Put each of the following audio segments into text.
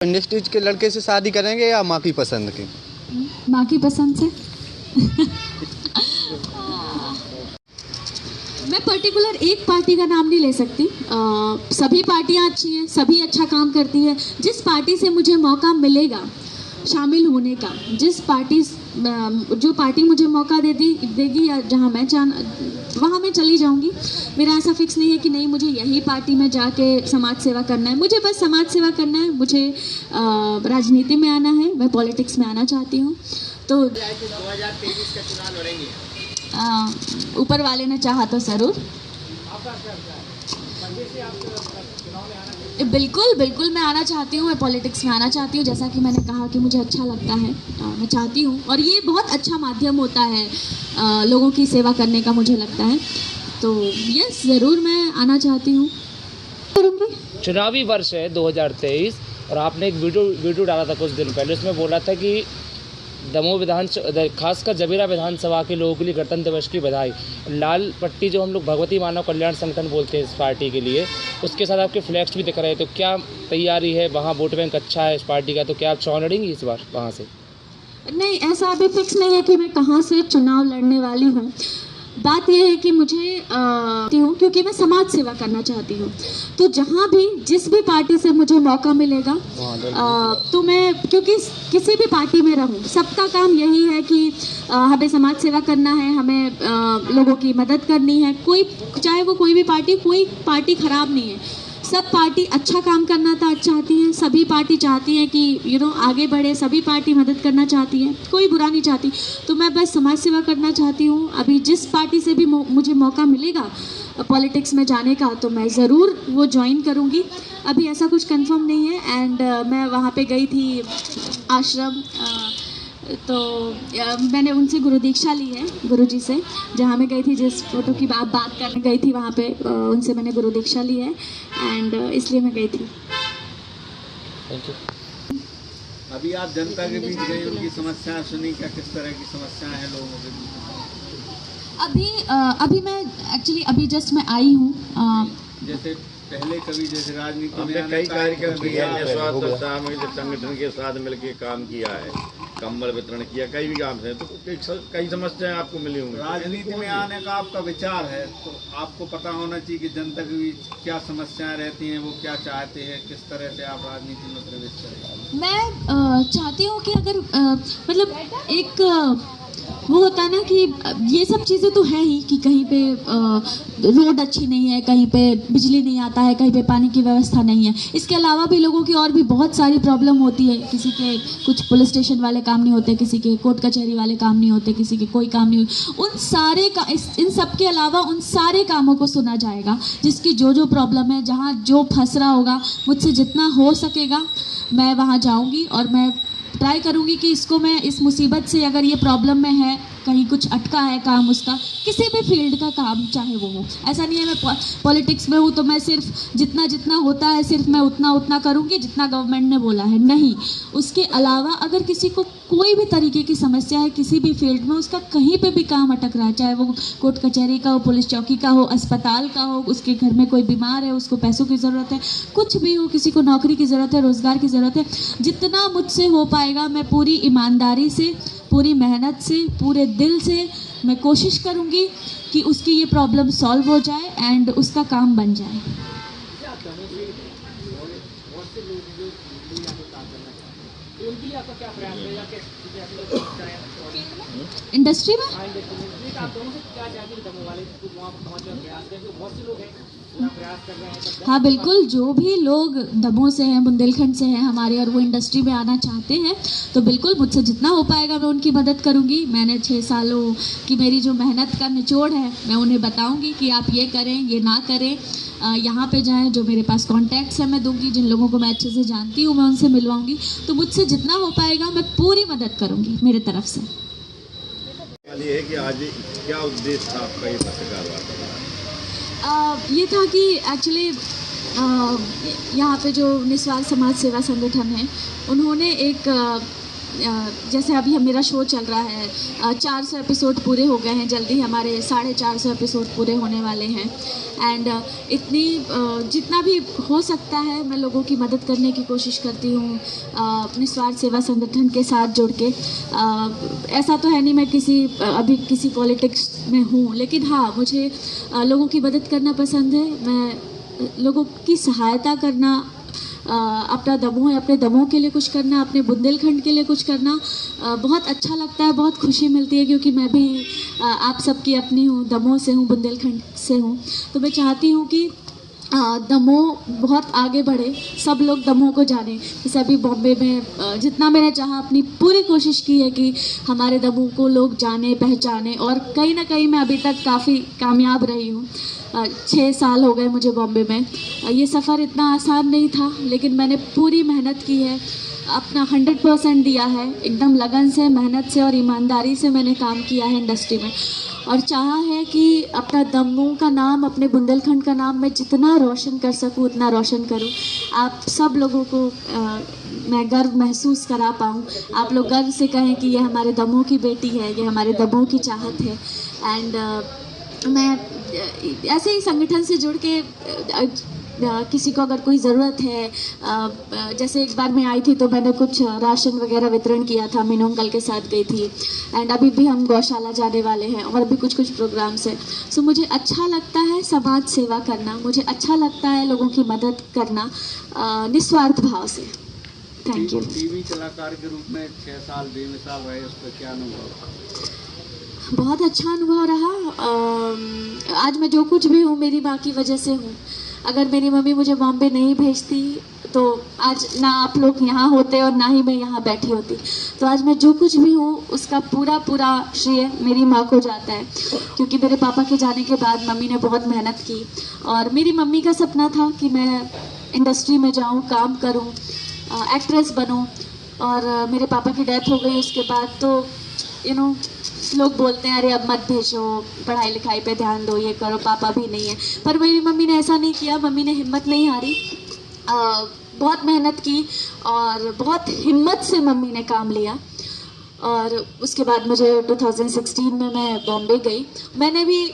Industries के लड़के से शादी करेंगे या माँ की पसंद की? माँ की पसंद से। मैं पर्टिकुलर एक पार्टी का नाम नहीं ले सकती। सभी पार्टियां अच्छी हैं, सभी अच्छा काम करती है। जिस पार्टी से मुझे मौका मिलेगा शामिल होने का, जो पार्टी मुझे मौका देगी या जहां मैं वहाँ मैं चली जाऊंगी। मेरा ऐसा फिक्स नहीं है कि नहीं मुझे यही पार्टी में जाके समाज सेवा करना है। मुझे बस समाज सेवा करना है। मुझे राजनीति में आना है, मैं पॉलिटिक्स में आना चाहती हूँ। तो 2023 का चुनाव लड़ेंगे, ऊपर वाले ने चाहा तो ज़रूर। बिल्कुल बिल्कुल मैं आना चाहती हूँ, मैं पॉलिटिक्स में आना चाहती हूँ। जैसा कि मैंने कहा कि मुझे अच्छा लगता है, मैं चाहती हूँ, और ये बहुत अच्छा माध्यम होता है लोगों की सेवा करने का, मुझे लगता है। तो यस, ज़रूर मैं आना चाहती हूँ, करूँगी। चुनावी वर्ष है 2023 और आपने एक वीडियो डाला था कुछ दिन पहले, उसमें बोला था कि दमोह खासकर जबीरा विधानसभा के लोगों के लिए गणतंत्र दिवस की बधाई। लाल पट्टी जो हम लोग भगवती मानव कल्याण संगठन बोलते हैं इस पार्टी के लिए, उसके साथ आपके फ्लैक्स भी दिख रहे हैं। तो क्या तैयारी है? वहाँ वोट बैंक अच्छा है इस पार्टी का, तो क्या आप चुनाव लड़ेंगी इस बार वहाँ से? नहीं, ऐसा अभी फिक्स नहीं है कि मैं कहाँ से चुनाव लड़ने वाली हूँ। बात यह है कि मुझे क्योंकि मैं समाज सेवा करना चाहती हूँ, तो जहाँ भी जिस भी पार्टी से मुझे मौका मिलेगा तो मैं, क्योंकि किसी भी पार्टी में रहूँ, सबका काम यही है कि हमें समाज सेवा करना है, हमें लोगों की मदद करनी है। चाहे वो कोई पार्टी खराब नहीं है। सब पार्टी अच्छा काम करना चाहती हैं। सभी पार्टी चाहती हैं कि आगे बढ़े। सभी पार्टी मदद करना चाहती है, कोई बुरा नहीं चाहती। तो मैं बस समाज सेवा करना चाहती हूँ। अभी जिस पार्टी से भी मुझे मौका मिलेगा पॉलिटिक्स में जाने का, तो मैं ज़रूर वो ज्वाइन करूँगी। अभी ऐसा कुछ कंफर्म नहीं है। एंड मैं वहाँ पे गई थी आश्रम, तो मैंने उनसे गुरु दीक्षा ली है, गुरुजी से। जहाँ मैं गई थी, जिस फोटो की आप बात करने गई थी, वहाँ पे उनसे मैंने गुरु दीक्षा ली है, एंड इसलिए मैं गई थी। अभी आप जनता के बीच गई, उनकी समस्याएं सुनी, क्या किस तरह की समस्याएं हैं लोगों के बीच? अभी मैं एक्चुअली अभी जस्ट मैं आई हूँ। जैसे पहले कभी जैसे राजनीति में कई कार्यक्रम किए हैं, स्वास्थ्य सामूहिक संगठन के साथ मिलकर काम किया है, कंबल वितरण किया, कई भी काम है, तो कई समस्याएं आपको मिली होंगी। राजनीति में आने का आपका विचार है, तो आपको पता होना चाहिए कि जनता के बीच क्या समस्याएं रहती हैं, वो क्या चाहते हैं, किस तरह से आप राजनीति में प्रवेश करें। मैं चाहती हूँ कि अगर मतलब एक वो होता है ना कि ये सब चीज़ें तो है ही कि कहीं पे रोड अच्छी नहीं है, कहीं पे बिजली नहीं आता है, कहीं पे पानी की व्यवस्था नहीं है। इसके अलावा भी लोगों की और भी बहुत सारी प्रॉब्लम होती है। किसी के कुछ पुलिस स्टेशन वाले काम नहीं होते, किसी के कोर्ट कचहरी वाले काम नहीं होते, किसी के कोई काम नहीं होते। इन सब के अलावा उन सारे कामों को सुना जाएगा, जिसकी जो प्रॉब्लम है, जहाँ जो फंस रहा होगा, मुझसे जितना हो सकेगा मैं वहाँ जाऊँगी और मैं ट्राई करूँगी कि इसको मैं इस मुसीबत से, अगर ये प्रॉब्लम में है, कहीं कुछ अटका है काम उसका, किसी भी फील्ड का काम चाहे वो हो। ऐसा नहीं है मैं पॉलिटिक्स में हूँ तो मैं सिर्फ जितना होता है सिर्फ मैं उतना करूँगी जितना गवर्नमेंट ने बोला है, नहीं। उसके अलावा अगर किसी को कोई भी तरीके की समस्या है किसी भी फील्ड में, उसका कहीं पे भी काम अटक रहा है, चाहे वो कोर्ट कचहरी का हो, पुलिस चौकी का हो, अस्पताल का हो, उसके घर में कोई बीमार है, उसको पैसों की ज़रूरत है, कुछ भी हो, किसी को नौकरी की ज़रूरत है, रोज़गार की ज़रूरत है, जितना मुझसे हो पाएगा मैं पूरी ईमानदारी से, पूरी मेहनत से, पूरे दिल से मैं कोशिश करूँगी कि उसकी ये प्रॉब्लम सॉल्व हो जाए एंड उसका काम बन जाए। इंडस्ट्री में हाँ बिल्कुल, जो भी लोग दमोह से हैं, बुंदेलखंड से हैं हमारे, और वो इंडस्ट्री में आना चाहते हैं, तो बिल्कुल मुझसे जितना हो पाएगा मैं उनकी मदद करूंगी। मैंने 6 सालों की मेरी जो मेहनत का निचोड़ है, मैं उन्हें बताऊंगी कि आप ये करें, ये ना करें, यहाँ पे जाएं। जो मेरे पास कॉन्टैक्ट्स हैं मैं दूंगी, जिन लोगों को मैं अच्छे से जानती हूँ मैं उनसे मिलवाऊंगी। तो मुझसे जितना हो पाएगा मैं पूरी मदद करूँगी मेरे तरफ से। ये है कि आज क्या उद्देश्य था आपका ये पत्रकार वार्ता? ये था कि एक्चुअली यहाँ पे जो निस्वार्थ समाज सेवा संगठन है, उन्होंने एक जैसे अभी मेरा शो चल रहा है, 400 एपिसोड पूरे हो गए हैं, जल्दी हमारे 450 एपिसोड पूरे होने वाले हैं। एंड इतनी जितना भी हो सकता है मैं लोगों की मदद करने की कोशिश करती हूँ निस्वार्थ सेवा संगठन के साथ जुड़ के। ऐसा तो है नहीं मैं अभी किसी पॉलिटिक्स में हूँ, लेकिन हाँ मुझे लोगों की मदद करना पसंद है। मैं लोगों की सहायता करना, अपना दमोह है, अपने दमोह के लिए कुछ करना, अपने बुंदेलखंड के लिए कुछ करना बहुत अच्छा लगता है, बहुत खुशी मिलती है, क्योंकि मैं भी आप सबकी अपनी हूँ, दमोह से हूँ, बुंदेलखंड से हूँ। तो मैं चाहती हूँ कि दमोह बहुत आगे बढ़े, सब लोग दमोह को जाने। जैसे अभी बॉम्बे में जितना मैंने चाहा अपनी पूरी कोशिश की है कि हमारे दमोह को लोग जाने पहचाने, और कहीं ना कहीं मैं अभी तक काफ़ी कामयाब रही हूँ। 6 साल हो गए मुझे बॉम्बे में। ये सफ़र इतना आसान नहीं था, लेकिन मैंने पूरी मेहनत की है, अपना 100% दिया है, एकदम लगन से, मेहनत से और ईमानदारी से मैंने काम किया है इंडस्ट्री में, और चाहा है कि अपना दमोह का नाम, अपने बुंदेलखंड का नाम मैं जितना रोशन कर सकूं उतना रोशन करूं। आप सब लोगों को मैं गर्व महसूस करा पाऊँ, आप लोग गर्व से कहें कि ये हमारे दमोह की बेटी है, ये हमारे दमोह की चाहत है। एंड मैं ऐसे ही संगठन से जुड़ के किसी को अगर कोई ज़रूरत है, जैसे एक बार मैं आई थी तो मैंने कुछ राशन वगैरह वितरण किया था, मीनू अंकल के साथ गई थी। एंड अभी भी हम गौशाला जाने वाले हैं, और भी कुछ प्रोग्राम्स हैं। सो मुझे अच्छा लगता है समाज सेवा करना, मुझे अच्छा लगता है लोगों की मदद करना निस्वार्थ भाव से। Thank you. टीवी कलाकार के रूप में 6 साल बेमिसाल रहे, उस पर क्या अनुभव? बहुत अच्छा अनुभव रहा। आज मैं जो कुछ भी हूँ मेरी माँ की वजह से हूँ। अगर मेरी मम्मी मुझे बॉम्बे नहीं भेजती तो आज ना आप लोग यहाँ होते और ना ही मैं यहाँ बैठी होती। तो आज मैं जो कुछ भी हूँ उसका पूरा श्रेय मेरी माँ को जाता है, क्योंकि मेरे पापा के जाने के बाद मम्मी ने बहुत मेहनत की, और मेरी मम्मी का सपना था कि मैं इंडस्ट्री में जाऊँ, काम करूँ, एक्ट्रेस बनूँ। और मेरे पापा की डेथ हो गई उसके बाद, तो लोग बोलते हैं अरे अब मत भेजो, पढ़ाई लिखाई पे ध्यान दो, ये करो, पापा भी नहीं है। पर मेरी मम्मी ने ऐसा नहीं किया, मम्मी ने हिम्मत नहीं हारी, बहुत मेहनत की, और बहुत हिम्मत से मम्मी ने काम लिया। और उसके बाद मुझे 2016 में मैं बॉम्बे गई। मैंने भी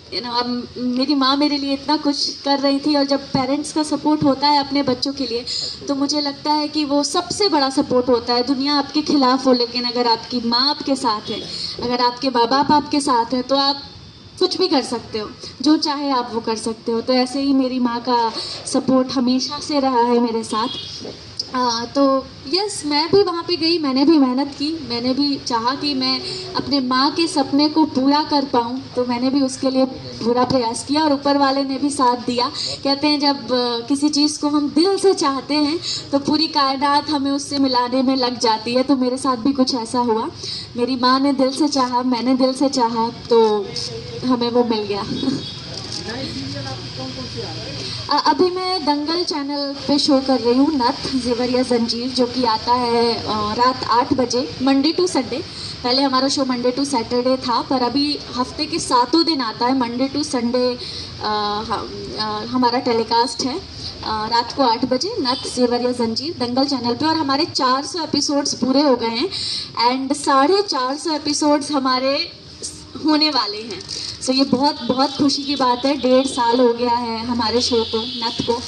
अब मेरी माँ मेरे लिए इतना कुछ कर रही थी, और जब पेरेंट्स का सपोर्ट होता है अपने बच्चों के लिए तो मुझे लगता है कि वो सबसे बड़ा सपोर्ट होता है। दुनिया आपके खिलाफ हो, लेकिन अगर आपकी माँ आपके साथ है, अगर आपके माँ बाप आपके साथ है, तो आप कुछ भी कर सकते हो, जो चाहे आप वो कर सकते हो। तो ऐसे ही मेरी माँ का सपोर्ट हमेशा से रहा है मेरे साथ। तो यस, मैं भी वहाँ पे गई, मैंने भी मेहनत की, मैंने भी चाहा कि मैं अपने माँ के सपने को पूरा कर पाऊँ, तो मैंने भी उसके लिए पूरा प्रयास किया, और ऊपर वाले ने भी साथ दिया। कहते हैं जब किसी चीज़ को हम दिल से चाहते हैं तो पूरी कायनात हमें उससे मिलाने में लग जाती है। तो मेरे साथ भी कुछ ऐसा हुआ, मेरी माँ ने दिल से चाहा, मैंने दिल से चाहा, तो हमें वो मिल गया। अभी मैं दंगल चैनल पे शो कर रही हूँ, नथ ज़ेवर या जंजीर, जो कि आता है रात 8 बजे, मंडे टू संडे। पहले हमारा शो मंडे टू सैटरडे था, पर अभी हफ्ते के 7 दिन आता है, मंडे टू संडे हमारा टेलीकास्ट है रात को 8 बजे, नथ ज़ेवर या जंजीर दंगल चैनल पे। और हमारे 400 एपिसोड्स पूरे हो गए हैं, एंड 450 एपिसोड्स हमारे होने वाले हैं। सो ये बहुत खुशी की बात है। 1.5 साल हो गया है हमारे शो को, नथ को।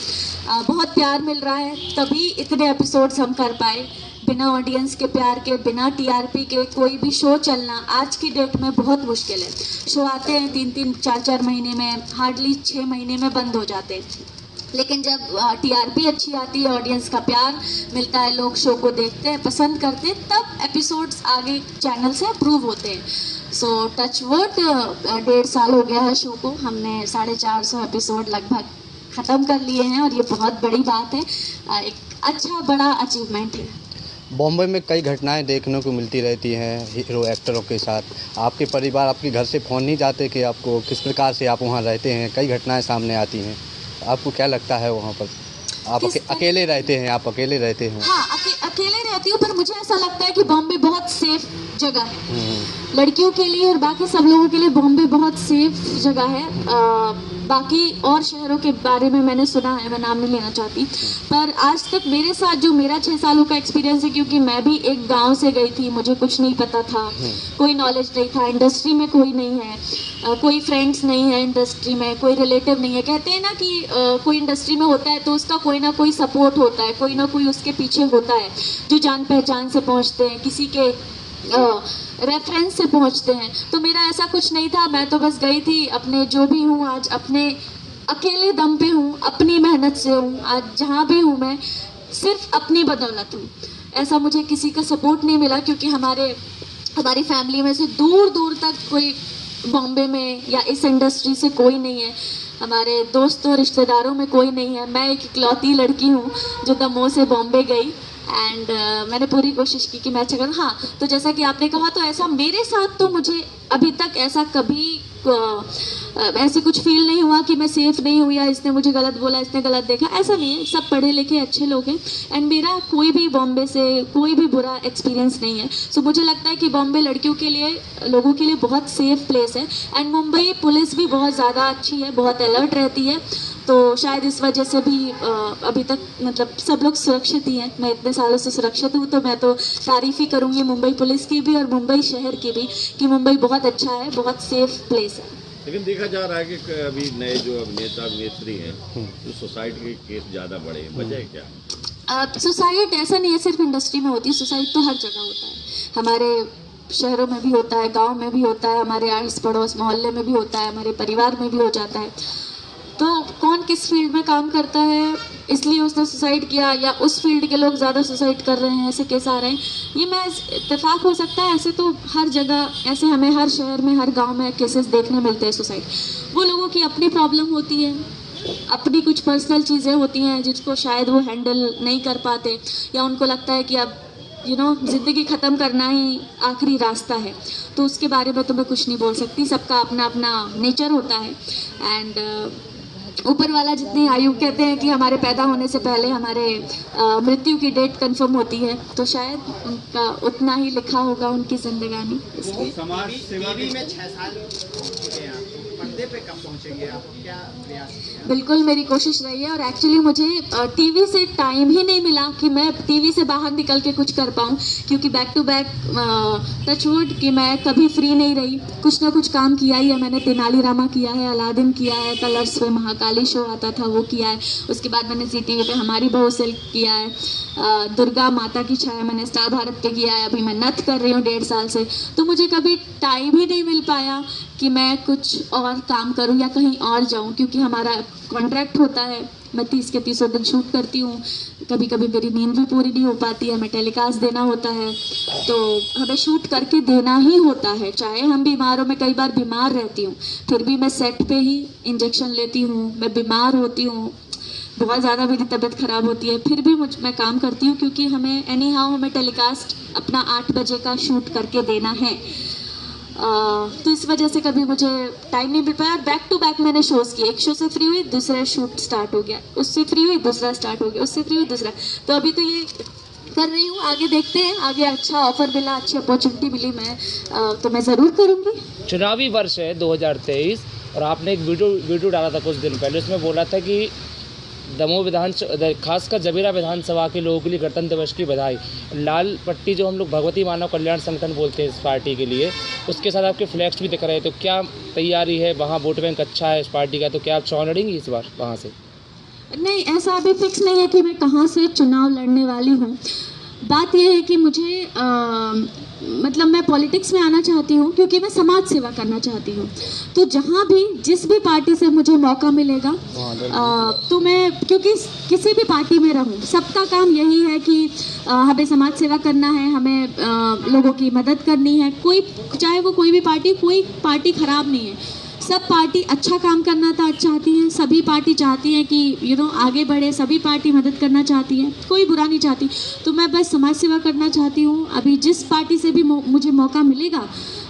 बहुत प्यार मिल रहा है, तभी इतने एपिसोड्स हम कर पाए। बिना ऑडियंस के प्यार के, बिना टीआरपी के कोई भी शो चलना आज की डेट में बहुत मुश्किल है। शो आते हैं 3-3, 4-4 महीने में, हार्डली 6 महीने में बंद हो जाते हैं। लेकिन जब टीआरपी अच्छी आती है, ऑडियंस का प्यार मिलता है, लोग शो को देखते हैं, पसंद करते हैं, तब एपिसोड्स आगे चैनल से अप्रूव होते हैं। सो टच वुड, 1.5 साल हो गया है शो को, हमने 450 एपिसोड लगभग ख़त्म कर लिए हैं, और ये बहुत बड़ी बात है, एक अच्छा बड़ा अचीवमेंट है। बॉम्बे में कई घटनाएं देखने को मिलती रहती हैं हीरो एक्टरों के साथ। आपके परिवार आपके घर से फ़ोन नहीं जाते कि आपको किस प्रकार से आप वहाँ रहते हैं? कई घटनाएं सामने आती हैं, आपको क्या लगता है वहाँ पर? आप अकेले रहते हैं, आप अकेले रहते हैं? हाँ, अकेले रहती हूँ, पर मुझे ऐसा लगता है कि बॉम्बे बहुत सेफ जगह है। लड़कियों के लिए और बाकी सब लोगों के लिए बॉम्बे बहुत सेफ जगह है। बाकी और शहरों के बारे में मैंने सुना है, मैं नाम नहीं लेना चाहती, पर आज तक मेरे साथ जो मेरा 6 सालों का एक्सपीरियंस है, क्योंकि मैं भी एक गांव से गई थी, मुझे कुछ नहीं पता था, कोई नॉलेज नहीं था, इंडस्ट्री में कोई नहीं है, कोई फ्रेंड्स नहीं है इंडस्ट्री में, कोई रिलेटिव नहीं है। कहते हैं ना कि कोई इंडस्ट्री में होता है तो उसका कोई ना कोई सपोर्ट होता है, कोई ना कोई उसके पीछे होता है जो जान पहचान से पहुँचते हैं, किसी के रेफरेंस से पहुंचते हैं। तो मेरा ऐसा कुछ नहीं था, मैं तो बस गई थी, अपने जो भी हूँ आज अपने अकेले दम पे हूँ, अपनी मेहनत से हूँ, आज जहाँ भी हूँ मैं सिर्फ अपनी बदौलत हूँ। ऐसा मुझे किसी का सपोर्ट नहीं मिला, क्योंकि हमारी फैमिली में से दूर दूर तक कोई बॉम्बे में या इस इंडस्ट्री से कोई नहीं है, हमारे दोस्तों रिश्तेदारों में कोई नहीं है। मैं एक इकलौती लड़की हूँ जो दमोह से बॉम्बे गई एंड मैंने पूरी कोशिश की कि मैं अच्छा करूँ। हाँ, तो जैसा कि आपने कहा, तो ऐसा मेरे साथ तो मुझे अभी तक ऐसा कभी ऐसे कुछ फील नहीं हुआ कि मैं सेफ नहीं हुई या इसने मुझे गलत बोला, इसने गलत देखा, ऐसा नहीं है। सब पढ़े लिखे अच्छे लोग हैं एंड मेरा कोई भी बॉम्बे से कोई भी बुरा एक्सपीरियंस नहीं है। सो मुझे लगता है कि बॉम्बे लड़कियों के लिए, लोगों के लिए बहुत सेफ प्लेस है एंड मुंबई पुलिस भी बहुत ज़्यादा अच्छी है, बहुत अलर्ट रहती है, तो शायद इस वजह से भी अभी तक मतलब सब लोग सुरक्षित ही हैं। मैं इतने सालों से सुरक्षित हूँ, तो मैं तो तारीफ़ ही करूँगी मुंबई पुलिस की भी और मुंबई शहर की भी कि मुंबई बहुत अच्छा है, बहुत सेफ प्लेस है। लेकिन देखा जा रहा है कि अभी नए जो अभिनेता अभिनेत्री हैं तो सुसाइड के केस ज़्यादा बढ़े हैं, वजह क्या? सुसाइड ऐसा नहीं है सिर्फ इंडस्ट्री में होती है, सुसाइड तो हर जगह होता है, हमारे शहरों में भी होता है, गाँव में भी होता है, हमारे आस पड़ोस मोहल्ले में भी होता है, हमारे परिवार में भी हो जाता है। तो कौन किस फील्ड में काम करता है इसलिए उसने सुसाइड किया या उस फील्ड के लोग ज़्यादा सुसाइड कर रहे हैं, ऐसे केस आ रहे हैं, ये मैं इत्तेफाक हो सकता है। ऐसे तो हर जगह, ऐसे हमें हर शहर में, हर गांव में केसेस देखने मिलते हैं सुसाइड। वो लोगों की अपनी प्रॉब्लम होती है, अपनी कुछ पर्सनल चीज़ें होती हैं जिसको शायद वो हैंडल नहीं कर पाते, या उनको लगता है कि अब ज़िंदगी ख़त्म करना ही आखिरी रास्ता है। तो उसके बारे में तो मैं कुछ नहीं बोल सकती, सबका अपना अपना नेचर होता है एंड ऊपर वाला जितनी आयु, कहते हैं कि हमारे पैदा होने से पहले हमारे मृत्यु की डेट कंफर्म होती है, तो शायद उनका उतना ही लिखा होगा उनकी जिंदगानी। इसलिए समाज सेवा में 6 साल हो चुके हैं, पर्दे पे कब पहुंचेंगे आप, क्या प्रयास किया? बिल्कुल मेरी कोशिश रही है और एक्चुअली मुझे टीवी से टाइम ही नहीं मिला कि मैं टीवी से बाहर निकल के कुछ कर पाऊँ, क्योंकि बैक टू बैक टचवुड कि मैं कभी फ्री नहीं रही, कुछ ना कुछ काम किया ही है। मैंने तेनाली रामा किया है, अलादीन किया है, कलर्स पे महाकाली शो आता था वो किया है, उसके बाद मैंने जी टीवी पे हमारी बहू से किया है, दुर्गा माता की छाया मैंने स्टार भारत पे किया है, अभी मैं नृत्य कर रही हूँ 1.5 साल से। तो मुझे कभी टाइम ही नहीं मिल पाया कि मैं कुछ और काम करूं या कहीं और जाऊं, क्योंकि हमारा कॉन्ट्रैक्ट होता है, मैं 30 के 30 दिन शूट करती हूं, कभी कभी मेरी नींद भी पूरी नहीं हो पाती है, मैं टेलीकास्ट देना होता है, तो हमें शूट करके देना ही होता है। चाहे हम बीमार हो, मैं कई बार बीमार रहती हूँ फिर भी मैं सेट पे ही इंजेक्शन लेती हूँ, मैं बीमार होती हूँ, बहुत ज़्यादा मेरी तबीयत ख़राब होती है, फिर भी मैं काम करती हूँ, क्योंकि हमें एनी हाउ हमें टेलीकास्ट अपना 8 बजे का शूट करके देना है। तो इस वजह से कभी मुझे टाइम नहीं मिल पाया। बैक टू बैक मैंने शोज़ किए, एक शो से फ्री हुई, दूसरा शूट स्टार्ट हो गया, उससे फ्री हुई, दूसरा स्टार्ट हो गया, उससे फ्री हुई, दूसरा। तो अभी तो ये कर रही हूँ, आगे देखते हैं, आगे अच्छा ऑफर मिला, अच्छी अपॉर्चुनिटी मिली तो मैं ज़रूर करूँगी। चुनावी वर्ष है 2023 और आपने एक वीडियो डाला था कुछ दिन पहले, उसमें बोला था कि दमोह खासकर जबीरा विधानसभा के लोगों के लिए गणतंत्र दिवस की बधाई। लाल पट्टी जो हम लोग भगवती मानव कल्याण संगठन बोलते हैं इस पार्टी के लिए, उसके साथ आपके फ्लैक्स भी दिख रहे हैं, तो क्या तैयारी है? वहाँ वोट बैंक अच्छा है इस पार्टी का, तो क्या आप चुनाव लड़ेंगी इस बार वहाँ से? नहीं, ऐसा अभी फिक्स नहीं है कि मैं कहाँ से चुनाव लड़ने वाली हूँ। बात यह है कि मुझे मतलब मैं पॉलिटिक्स में आना चाहती हूँ क्योंकि मैं समाज सेवा करना चाहती हूँ। तो जहाँ भी जिस भी पार्टी से मुझे मौका मिलेगा तो मैं, क्योंकि किसी भी पार्टी में रहूँ, सबका काम यही है कि हमें समाज सेवा करना है, हमें लोगों की मदद करनी है। कोई, चाहे वो कोई भी कोई पार्टी ख़राब नहीं है, सब पार्टी अच्छा काम करना चाहती हैं, सभी पार्टी चाहती हैं कि आगे बढ़े, सभी पार्टी मदद करना चाहती है, कोई बुरा नहीं चाहती। तो मैं बस समाज सेवा करना चाहती हूँ। अभी जिस पार्टी से भी मुझे मौका मिलेगा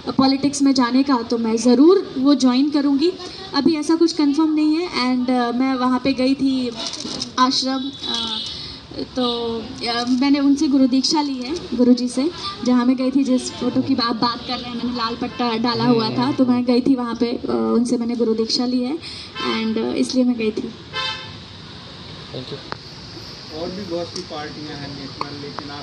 पॉलिटिक्स में जाने का तो मैं ज़रूर वो ज्वाइन करूँगी। अभी ऐसा कुछ कंफर्म नहीं है। एंड मैं वहाँ पे गई थी आश्रम, तो मैंने उनसे गुरु दीक्षा ली है, गुरुजी से। जहाँ मैं गई थी, जिस फोटो की आप बात कर रहे हैं, मैंने लाल पट्टा डाला हुआ था, तो मैं गई थी वहाँ पे, उनसे मैंने गुरु दीक्षा ली है, एंड इसलिए मैं गई थी। Thank you. और भी बहुत सी पार्टियां हैं नेशनल, लेकिन आप